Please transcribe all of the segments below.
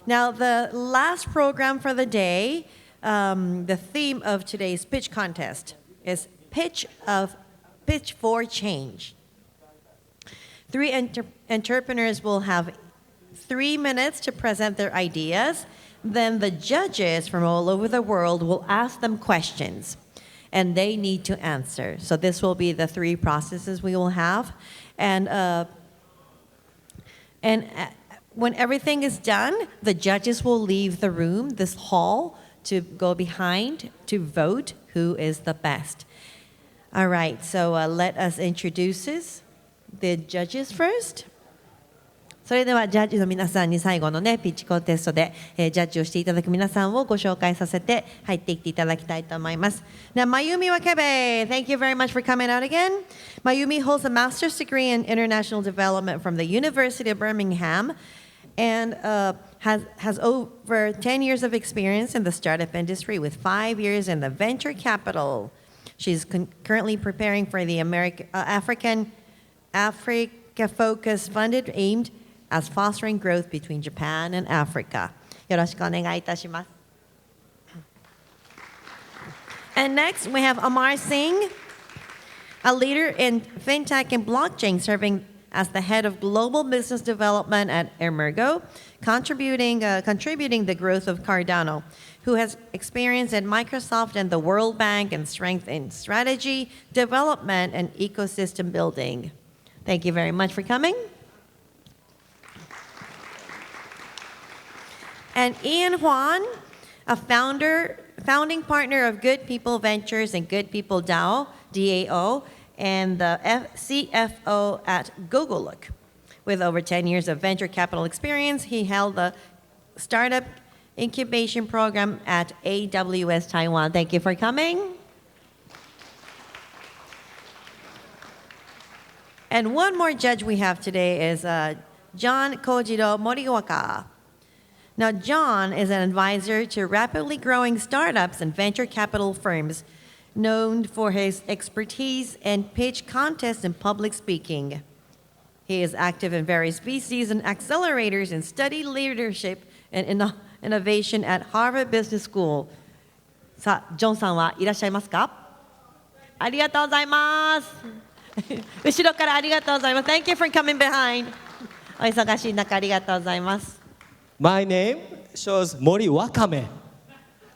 Now, the last program for the day, the theme of today's pitch contest is Pitch for Change. Three entrepreneurs will have 3 minutes to present their ideas. Then the judges from all over the world will ask them questions, and they need to answer. So this will be the 3 processes we will have. And when everything is done, the judges will leave the room, this hall, to go behind to vote who is the best. All right, so let us introduce the judges first. それではジャッジの皆さんに最後のねピッチコンテストで、ジャッジをしていただく皆さんをご紹介させて入っていっていただきたいと思います。Now, Mayumi Wakebe, thank you very much for coming out again. Mayumi holds a master's degree in international development from the University of Birmingham and has over 10 years of experience in the startup industry with 5 years in the venture capital. She's currently preparing for the Africa-focused fund aimed as fostering growth between Japan and Africa. よろしくお願いいたします。And next, we have Amar Singh, a leader in fintech and blockchain, serving as the head of global business development at EMURGO, contributing the growth of Cardano, who has experience at Microsoft and the World Bank and strength in strategy, development, and ecosystem building. Thank you very much for coming. And Huang, a founding partner of Good People Ventures and Good People DAO, and the CFO at Gogolook. With over 10 years of venture capital experience, he held the startup incubation program at AWS Taiwan. Thank you for coming. And one more judge we have today is John Kojiro Moriwaka. Now, John is an advisor to rapidly growing startups and venture capital firms, known for his expertise in pitch contests and public speaking. He is active in various VCs and accelerators and studied leadership and innovation at Harvard Business School. さあ、ジョンさんはいらっしゃいますか？ありがとうございます。後ろからありがとうございます。Thank you for coming behind. お忙しい中ありがとうございます。My name shows Moriwaka.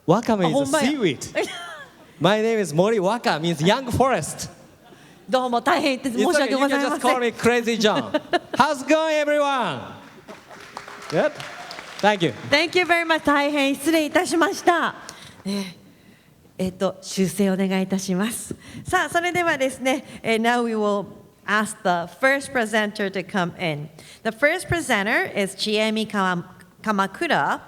Wakame is a seaweed. My name is Moriwaka, means young forest. どうも大変申し訳ございません。You can just call me Crazy John. How's it going, everyone? Good. Thank you. Thank you very much. 大変失礼いたしました。修正お願いいたします。さあ、それではですね、now we will ask the first presenter to come in. The first presenter is Chiemi Kamakura.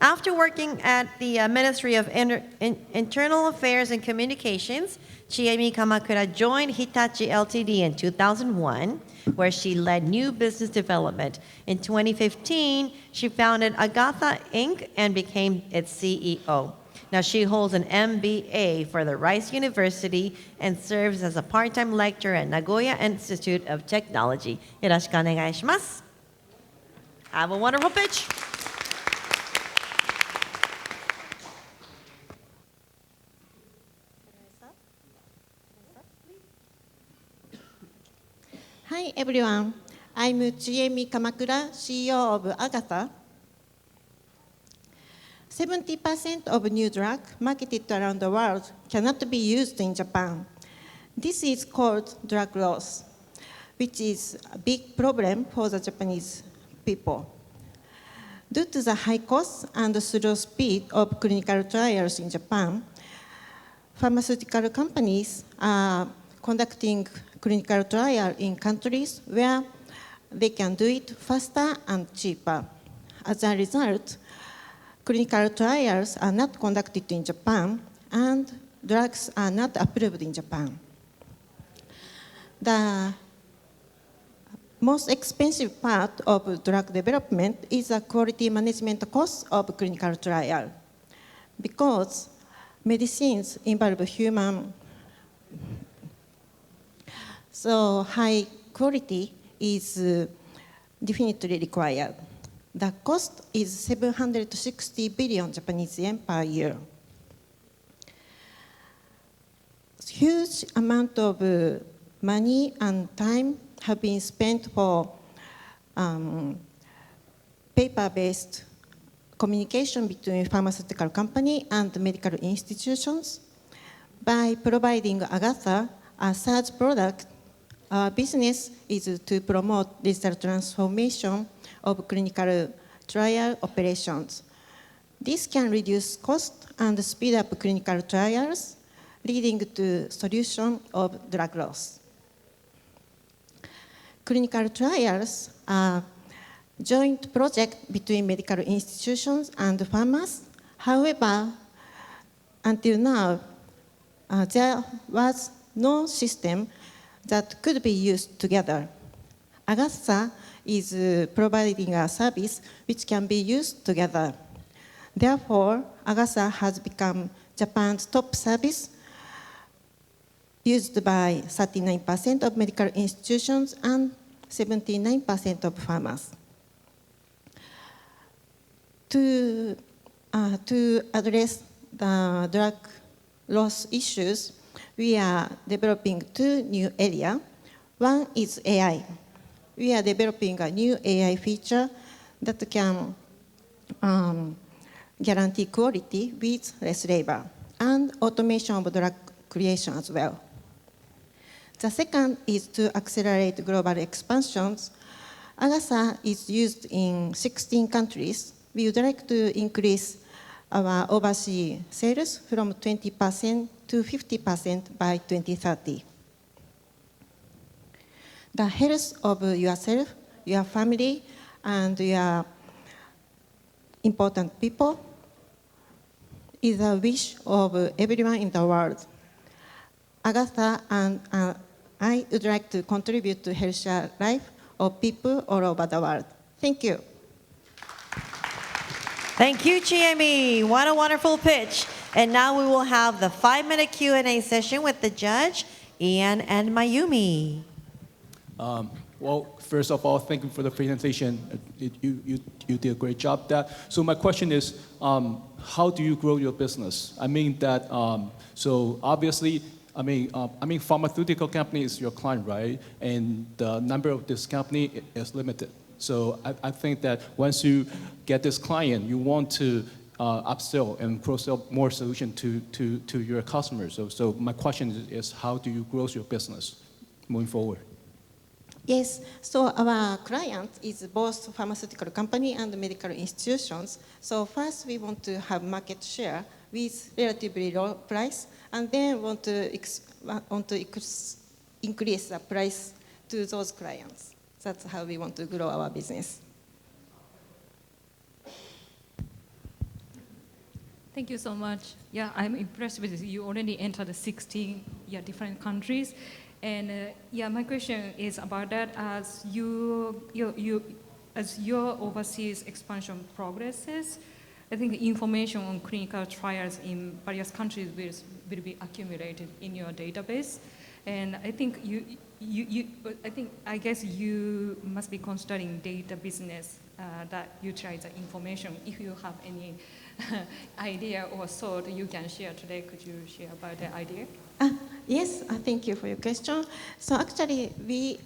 After working at the Ministry of Internal Affairs and Communications, Chiemi Kamakura joined Hitachi Ltd. In 2001, where she led new business development. In 2015, she founded Agatha Inc. and became its CEO. Now, she holds an MBA for the Rice University and serves as a part-time lecturer at Nagoya Institute of Technology. よろしくお願いします。Have a wonderful pitch. Hi everyone, I'm Chiemi Kamakura, CEO of Agatha. 70% of new drugs marketed around the world cannot be used in Japan. This is called drug loss, which is a big problem for the Japanese people. Due to the high cost and slow speed of clinical trials in Japan, pharmaceutical companies are conducting clinical trials in countries where they can do it faster and cheaper. As a result, clinical trials are not conducted in Japan and drugs are not approved in Japan. The most expensive part of drug development is the quality management cost of clinical trial, because medicines involve human. So high quality is definitely required. The cost is 760 billion Japanese yen per year. Huge amount of money and time have been spent for paper-based communication between pharmaceutical company and medical institutions. By providing Agatha a SaaS product, our business is to promote digital transformation of clinical trial operations. This can reduce cost and speed up clinical trials, leading to solution of drug loss. Clinical trials are joint project between medical institutions and pharmas. However, until now, there was no system that could be used together. Agatha is providing a service which can be used together. Therefore, Agatha has become Japan's top service, used by 39% of medical institutions and 79% of pharmas. To address the drug loss issues, we are developing two new areas. One is AI. We are developing a new AI feature that can guarantee quality with less labor and automation of drug creation as well. The second is to accelerate global expansions. Agatha is used in 16 countries. We would like to increase our overseas sales from 20% to 50% by 2030. The health of yourself, your family, and your important people is a wish of everyone in the world. Agatha and I would like to contribute to healthier life of people all over the world. Thank you. Thank you, Chiemi. What a wonderful pitch. And now we will have the 5-minute Q&A session with the judge, Ian and Mayumi. Well, first of all, thank you for the presentation. You did a great job there. So my question is, how do you grow your business? I mean that, so obviously, I mean, pharmaceutical company is your client, right? And the number of this company is limited. So I think that once you get this client, you want to upsell and cross-sell more solution to your customers. So my question is, how do you grow your business moving forward? Yes, so our client is both pharmaceutical company and medical institutions. So first we want to have market share with relatively low price, and then want to increase the price to those clients. That's how we want to grow our business. Thank you so much. Yeah, I'm impressed with this. You already entered the 16 different countries. And yeah, my question is about that. As as your overseas expansion progresses, I think information on clinical trials in various countries will be accumulated in your database. And I think I guess you must be considering data business that utilize the information. If you have any idea or thought you can share today, could you share about the idea? Yes, thank you for your question. So actually, we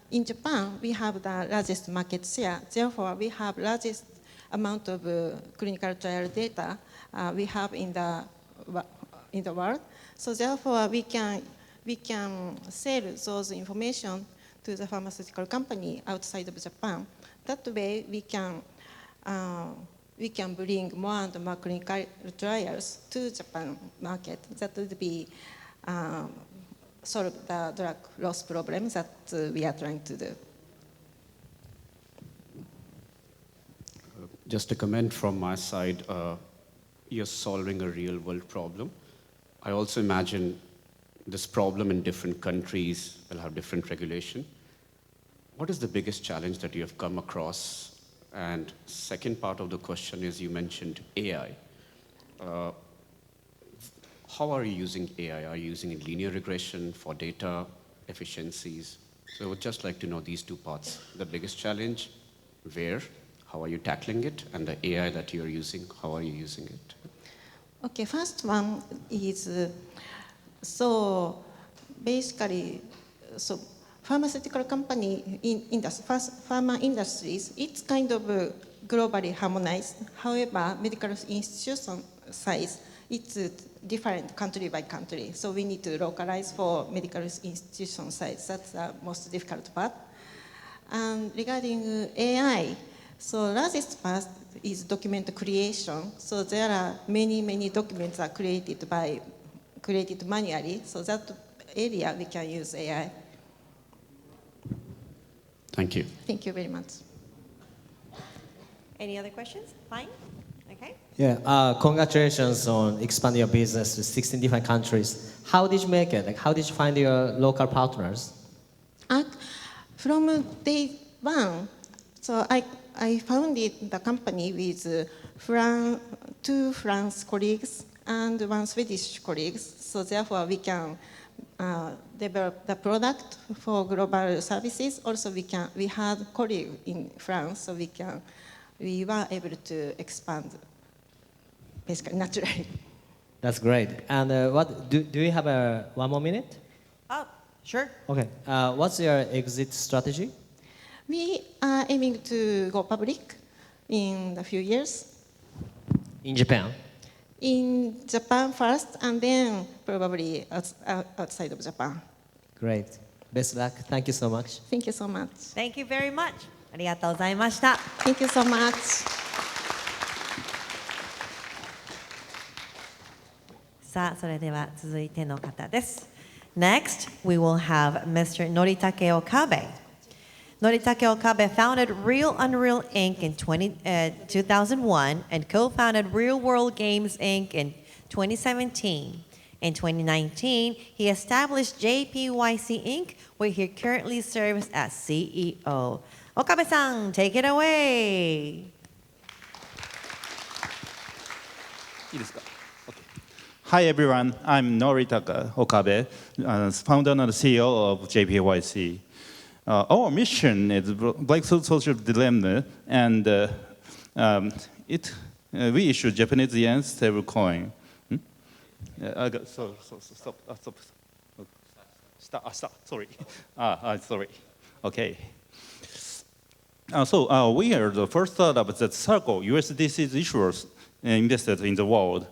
in Japan, we have the largest market share. Therefore, we have largest amount of clinical trial data we have in the world. So therefore, we can sell those information to the pharmaceutical company outside of Japan. That way, we can bring more and more clinical trials to Japan market. That would be solve the drug loss problem that we are trying to do. Just a comment from my side, you're solving a real world problem. I also imagine this problem in different countries will have different regulation. What is the biggest challenge that you have come across? And second part of the question is, you mentioned AI. How are you using AI? Are you using linear regression for data efficiencies? So I would just like to know these two parts, the biggest challenge Where? How are you tackling it? And the AI that you're using, how are you using it? Okay, first one is so basically, so pharmaceutical company pharma industries, it's kind of globally harmonized. However, medical institution size, it's different country by country. So we need to localize for medical institution size. That's the most difficult part. And regarding AI, so largest part is document creation. So there are many documents are created manually. So that area we can use AI. Thank you. Thank you very much. Any other questions? Fine. Okay. Yeah, congratulations on expanding your business to 16 different countries. How did you make it? Like, how did you find your local partners? From day one, so I founded the company with two French colleagues and one Swedish colleague. So therefore, we can develop the product for global services. Also, we had colleagues in France, so we were able to expand basically naturally. That's great. And what do you have one more minute? Oh, sure. Okay. What's your exit strategy? We are aiming to go public in a few years. In Japan? In Japan first, and then probably outside of Japan. Great. Best luck. Thank you so much. Thank you so much. Thank you very much. ありがとうございました。Thank you so much. さあ、それでは続いての方です。Next, we will have Mr. Noritaka Okabe. Noritaka Okabe founded Real Unreal Inc. in 2001 and co-founded Real World Games Inc. in 2017. In 2019, he established JPYC Inc., where he currently serves as CEO. Okabe-san, take it away. Hi everyone, I'm Noritaka Okabe, founder and CEO of JPYC. Our mission is breakthrough social dilemma, and we issue Japanese yen stablecoin. Stop. Sorry. Sorry. Okay. So we are the first startup that circle USDC issuers invested in the world.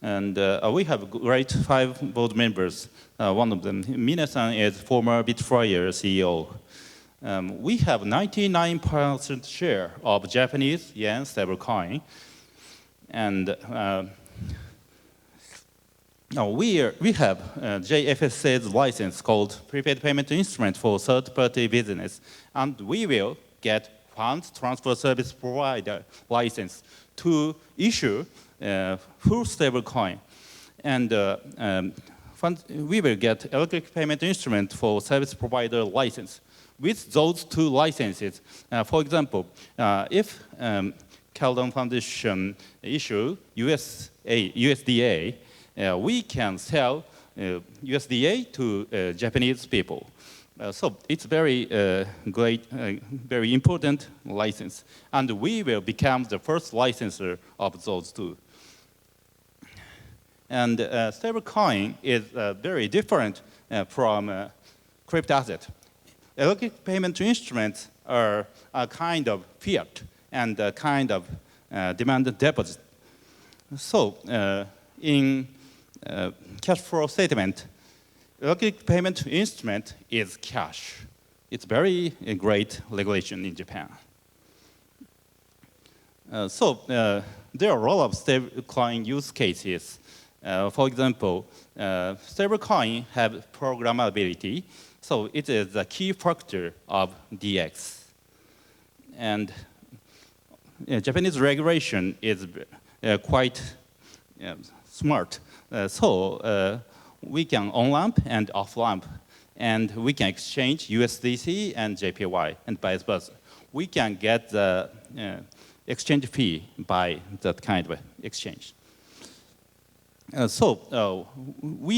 And we have great 5 board members. One of them, Minasan, is former Bitflyer CEO. We have 99% share of Japanese yen stablecoin. And we have JFSA's license called Prepaid Payment Instrument for third-party business. And we will get Funds Transfer Service Provider license to issue full stablecoin. And we will get electronic payment instrument for service provider license. With those 2 licenses, for example, if Caldown Foundation issue USDA, we can sell USDA to Japanese people. So it's very great, very important license. And we will become the first licensor of those 2. And stablecoin is very different from crypto asset. Electronic payment instruments are a kind of fiat and a kind of demand deposit. So in cash flow statement, electronic payment instrument is cash. It's very great regulation in Japan. There are a lot of stablecoin use cases. For example, stablecoin have programmability, so it is a key factor of DX. And Japanese regulation is quite smart. We can on-ramp and off-ramp, and we can exchange USDC and JPY, and vice versa. We can get the exchange fee by that kind of exchange. We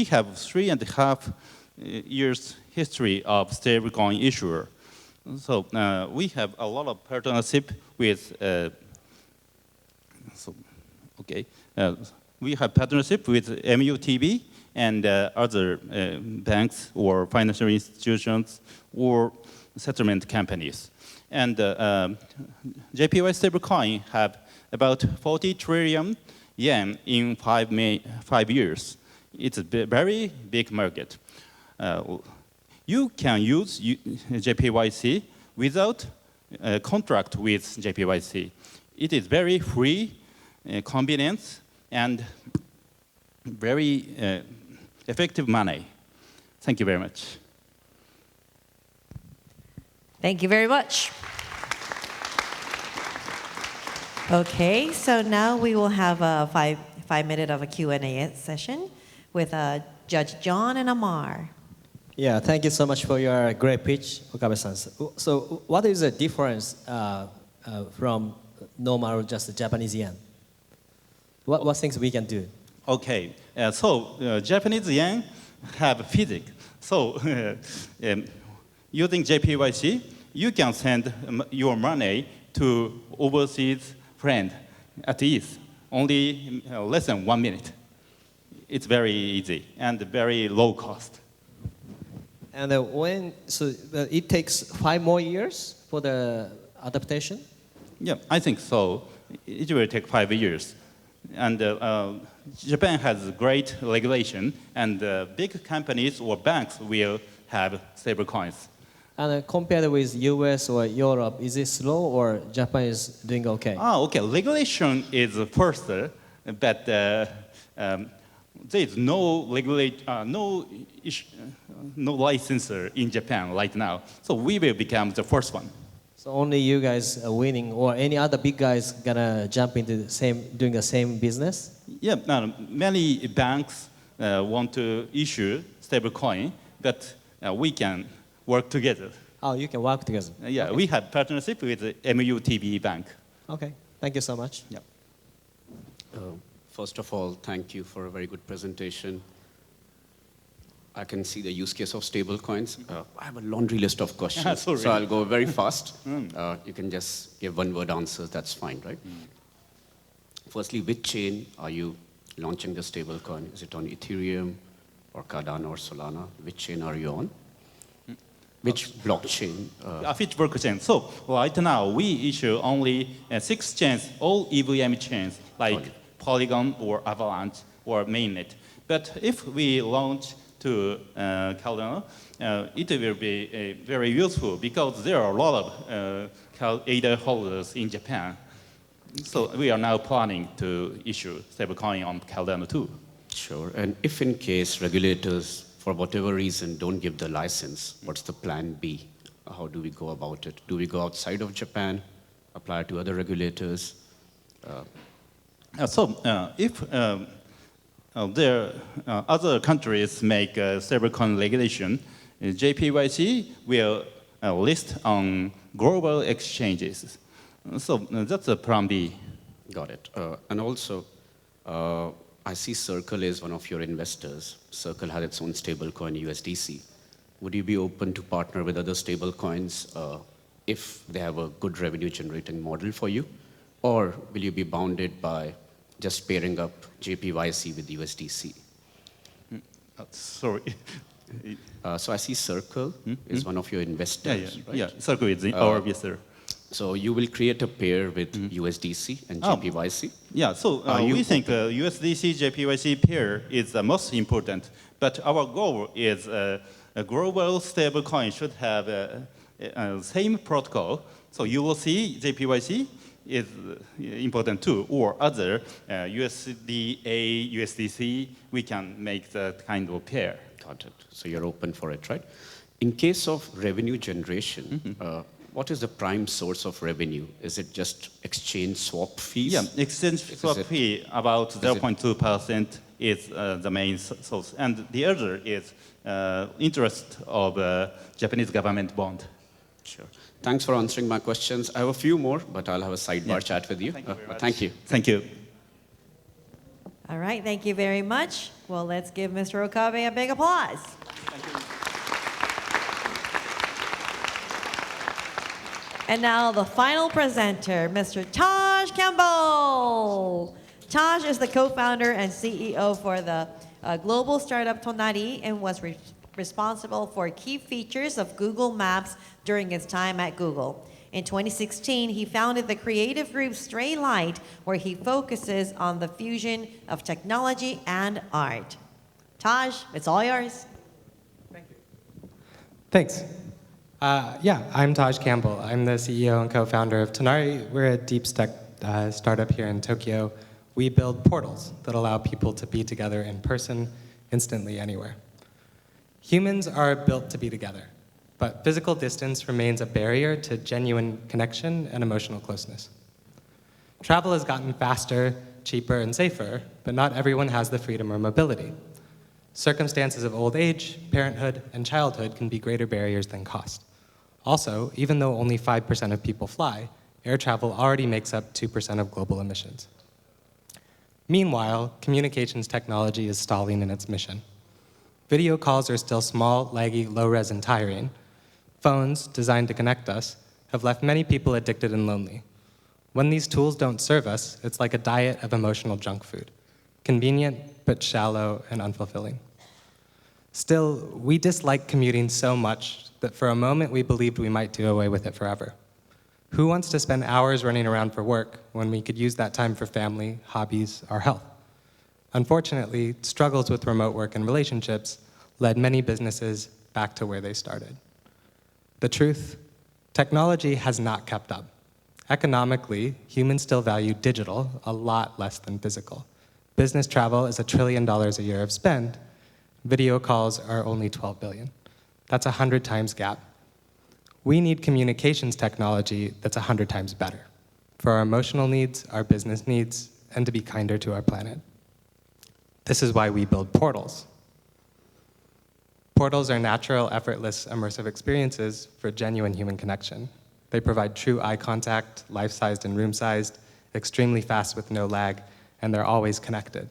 have 3.5 years history of stablecoin issuer. So we have a lot of partnership with. We have partnership with MUTB and other banks or financial institutions or settlement companies. And JPY stablecoin have about 40 trillion yen in 5 years. It's a very big market. You can use JPYC without a contract with JPYC. It is very free, convenient, and very effective money. Thank you very much. Thank you very much. Okay, so now we will have a five minute of a Q&A session with Judge John and Amar. Yeah, thank you so much for your great pitch, Okabe-san. So what is the difference from normal, just Japanese yen? What things we can do? Okay, so Japanese yen have physics. So using JPYC, you can send your money to overseas friend at ease, only less than 1 minute. It's very easy and very low cost. And it takes 5 more years for the adaptation? Yeah, I think so. It will take 5 years. And Japan has great regulation, and big companies or banks will have stable coins. And compared with US or Europe, is it slow or Japan is doing okay? Okay. Regulation is faster, but there is no licensor in Japan right now. So we will become the first one. So only you guys are winning, or any other big guys gonna jump into doing the same business? Yeah, many banks want to issue stable coin, but we can work together. Oh, you can work together. Yeah, okay. We have partnership with the MUTB Bank. Okay, thank you so much. Yeah. First of all, thank you for a very good presentation. I can see the use case of stable coins. I have a laundry list of questions, so I'll go very fast. You can just give one-word answers, that's fine, right? Firstly, which chain are you launching the stable coin? Is it on Ethereum or Cardano or Solana? Which chain are you on? Which blockchain? Which blockchain? So right now, we issue only 6 chains, all EVM chains, like Polygon or Avalanche or Mainnet. But if we launch to Cardano, it will be very useful because there are a lot of ADA holders in Japan. So we are now planning to issue stablecoin on Cardano too. Sure. And if in case regulators, for whatever reason, don't give the license, what's the plan B? How do we go about it? Do we go outside of Japan, apply to other regulators? If other countries make stablecoin regulation, JPYC will list on global exchanges. So that's a plan B. Got it. And also, I see Circle is one of your investors. Circle has its own stablecoin, USDC. Would you be open to partner with other stablecoins if they have a good revenue generating model for you? Or will you be bounded by just pairing up JPYC with USDC? Sorry. So I see Circle is one of your investors, right? Yeah, Circle is our investor. So you will create a pair with USDC and JPYC? Yeah, so we think USDC JPYC pair is the most important, but our goal is a global stablecoin should have same protocol. So you will see JPYC is important too, or other USDA, USDC, we can make that kind of pair. Got it. So you're open for it, right? In case of revenue generation, what is the prime source of revenue? Is it just exchange swap fees? Yeah, exchange swap fee about 0.2% is the main source. And the other is interest of Japanese government bond. Sure. Thanks for answering my questions. I have a few more, but I'll have a sidebar chat with you. Thank you. Thank you. All right, thank you very much. Well, let's give Mr. Okabe a big applause. Thank you. And now the final presenter, Mr. Taj Campbell. Taj is the co-founder and CEO for the global startup Tonari and was responsible for key features of Google Maps during his time at Google. In 2016, he founded the creative group Stray Light, where he focuses on the fusion of technology and art. Taj, it's all yours. Thanks. I'm Taj Campbell. I'm the CEO and co-founder of Tonari. We're a deep tech startup here in Tokyo. We build portals that allow people to be together in person, instantly anywhere. Humans are built to be together, but physical distance remains a barrier to genuine connection and emotional closeness. Travel has gotten faster, cheaper, and safer, but not everyone has the freedom or mobility. Circumstances of old age, parenthood, and childhood can be greater barriers than cost. Also, even though only 5% of people fly, air travel already makes up 2% of global emissions. Meanwhile, communications technology is stalling in its mission. Video calls are still small, laggy, low-res, and tiring. Phones, designed to connect us, have left many people addicted and lonely. When these tools don't serve us, it's like a diet of emotional junk food. Convenient, but shallow and unfulfilling. Still, we dislike commuting so much that for a moment we believed we might do away with it forever. Who wants to spend hours running around for work when we could use that time for family, hobbies, or health? Unfortunately, struggles with remote work and relationships led many businesses back to where they started. The truth, technology has not kept up. Economically, humans still value digital a lot less than physical. Business travel is $1 trillion a year of spend. Video calls are only 12 billion. That's 100 times gap. We need communications technology that's 100 times better for our emotional needs, our business needs, and to be kinder to our planet. This is why we build portals. Portals are natural, effortless, immersive experiences for genuine human connection. They provide true eye contact, life-sized and room-sized, extremely fast with no lag, and they're always connected.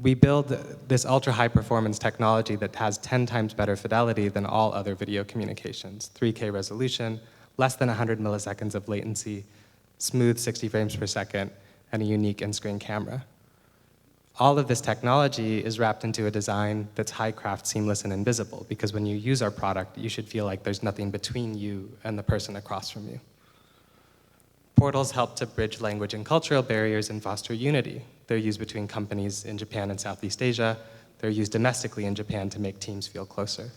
We build this ultra-high performance technology that has 10 times better fidelity than all other video communications, 3K resolution, less than 100 milliseconds of latency, smooth 60 frames per second, and a unique in-screen camera. All of this technology is wrapped into a design that's high craft, seamless, and invisible, because when you use our product, you should feel like there's nothing between you and the person across from you. Portals help to bridge language and cultural barriers and foster unity. They're used between companies in Japan and Southeast Asia. They're used domestically in Japan to make teams feel closer.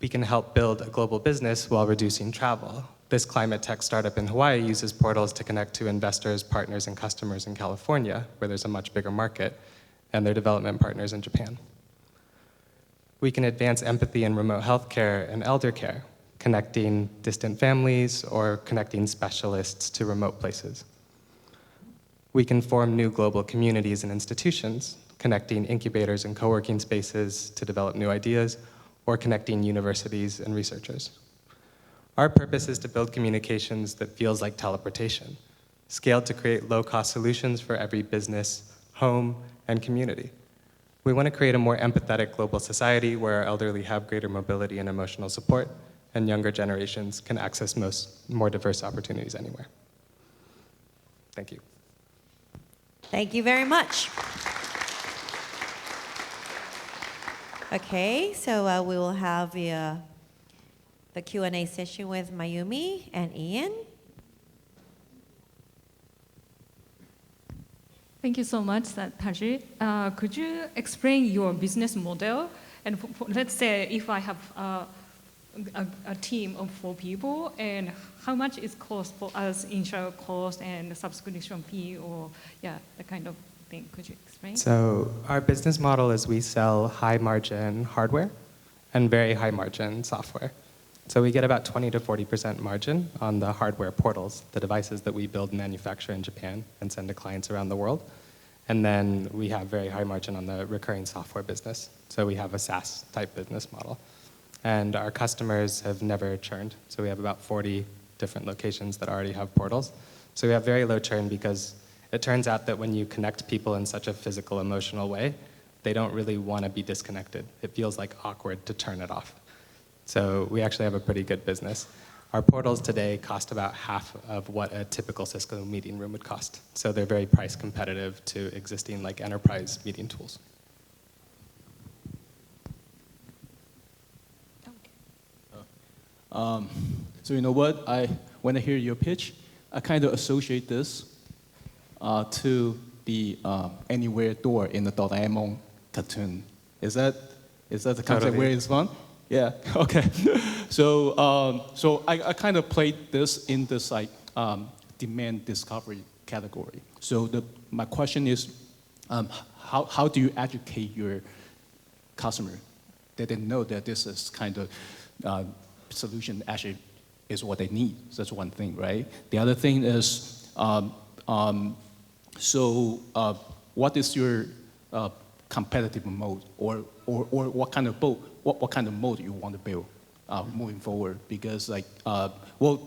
We can help build a global business while reducing travel. This climate tech startup in Hawaii uses portals to connect to investors, partners, and customers in California, where there's a much bigger market, and their development partners in Japan. We can advance empathy in remote healthcare and elder care, connecting distant families or connecting specialists to remote places. We can form new global communities and institutions, connecting incubators and co-working spaces to develop new ideas, or connecting universities and researchers. Our purpose is to build communications that feels like teleportation, scaled to create low-cost solutions for every business, home, and community. We want to create a more empathetic global society where our elderly have greater mobility and emotional support, and younger generations can access more diverse opportunities anywhere. Thank you. Thank you very much. Okay, so we will have the Q&A session with Mayumi and Ian. Thank you so much, Taji. Could you explain your business model? And let's say if I have a team of 4 people, and how much it costs for us, initial cost and subscription fee, or that kind of thing. Could you explain? So our business model is we sell high margin hardware and very high margin software. So we get about 20 to 40% margin on the hardware portals, the devices that we build and manufacture in Japan and send to clients around the world. And then we have very high margin on the recurring software business. So we have a SaaS type business model. And our customers have never churned. So we have about 40 different locations that already have portals. So we have very low churn because it turns out that when you connect people in such a physical, emotional way, they don't really want to be disconnected. It feels like awkward to turn it off. So we actually have a pretty good business. Our portals today cost about half of what a typical Cisco meeting room would cost. So they're very price competitive to existing like enterprise meeting tools. So you know what? When I hear your pitch, I kind of associate this to the Anywhere door in the Doraemon cartoon. Is that the concept Totally. where it's from? Yeah. Okay. So I kind of played this in this like demand discovery category. So my question is, how do you educate your customer that they know that this is kind of solution actually is what they need? So that's one thing, right? The other thing is, what is your competitive mode, or what kind of mode you want to build moving forward? Because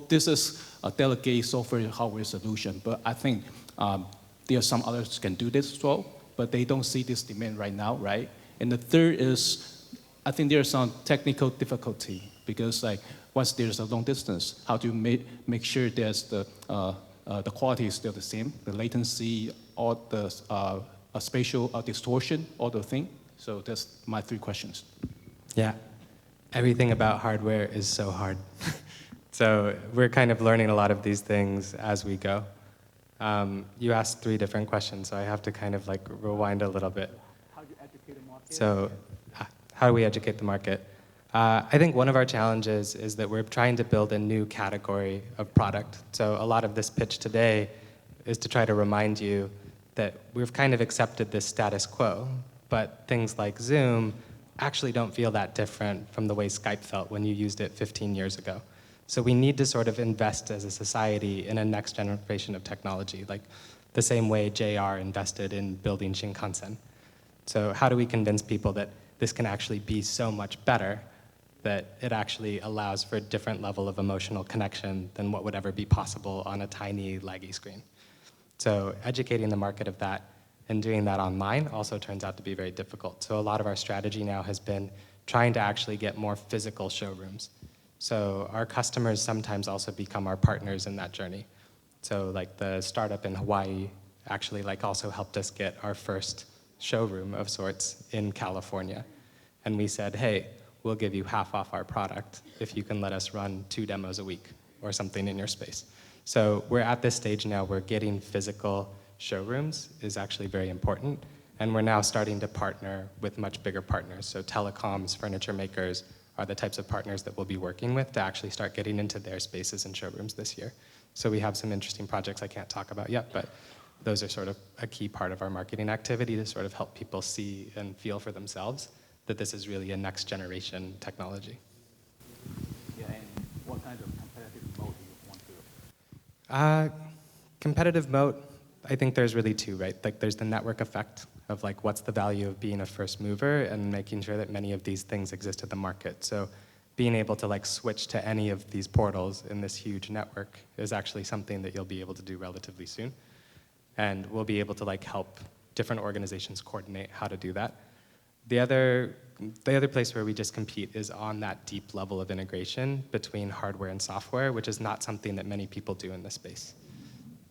this is a delegate software hardware solution, but I think there are some others can do this as well, but they don't see this demand right now, right? And the third is, I think there's some technical difficulty because once there's a long distance, how do you make sure there's the quality is still the same, the latency, all the spatial distortion, all the thing. So that's my 3 questions. Yeah, everything about hardware is so hard. So we're kind of learning a lot of these things as we go. You asked 3 different questions, so I have to kind of rewind a little bit. How do you educate the market? So how do we educate the market? I think one of our challenges is that we're trying to build a new category of product. So a lot of this pitch today is to try to remind you that we've kind of accepted this status quo, but things like Zoom actually don't feel that different from the way Skype felt when you used it 15 years ago. So we need to sort of invest as a society in a next generation of technology, like the same way JR invested in building Shinkansen. So how do we convince people that this can actually be so much better, that it actually allows for a different level of emotional connection than what would ever be possible on a tiny, laggy screen? So educating the market of that and doing that online also turns out to be very difficult. So a lot of our strategy now has been trying to actually get more physical showrooms. So our customers sometimes also become our partners in that journey. So the startup in Hawaii actually also helped us get our first showroom of sorts in California. And we said, hey, we'll give you half off our product if you can let us run 2 demos a week or something in your space. So we're at this stage now where getting physical showrooms is actually very important. And we're now starting to partner with much bigger partners. So telecoms, furniture makers are the types of partners that we'll be working with to actually start getting into their spaces and showrooms this year. So we have some interesting projects I can't talk about yet, but those are sort of a key part of our marketing activity to sort of help people see and feel for themselves that this is really a next generation technology. Yeah, and what kind of competitive mode do you want to? Competitive moat, I think there's really 2, right? There's the network effect of what's the value of being a first mover and making sure that many of these things exist at the market. So being able to switch to any of these portals in this huge network is actually something that you'll be able to do relatively soon. And we'll be able to help different organizations coordinate how to do that. The other place where we just compete is on that deep level of integration between hardware and software, which is not something that many people do in this space.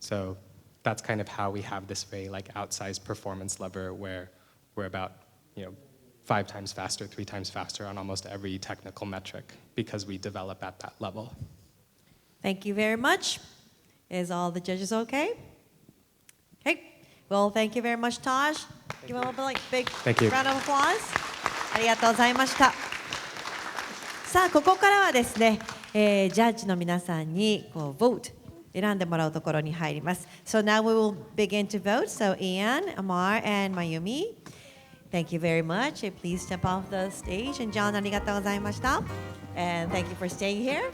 So that's kind of how we have this very outsized performance lever where we're about 5 times faster, 3 times faster on almost every technical metric because we develop at that level. Thank you very much. Is all the judges okay? Okay. Well, thank you very much, Taj. Give him a big Thank you. round of applause. ありがとうございました。さあ、ここからはですね、ジャッジの皆さんにvote選んでもらうところに入ります。So now we will begin to vote. So Ian, Amar, and Mayumi, thank you very much. Please step off the stage. And John, ありがとうございました。And thank you for staying here.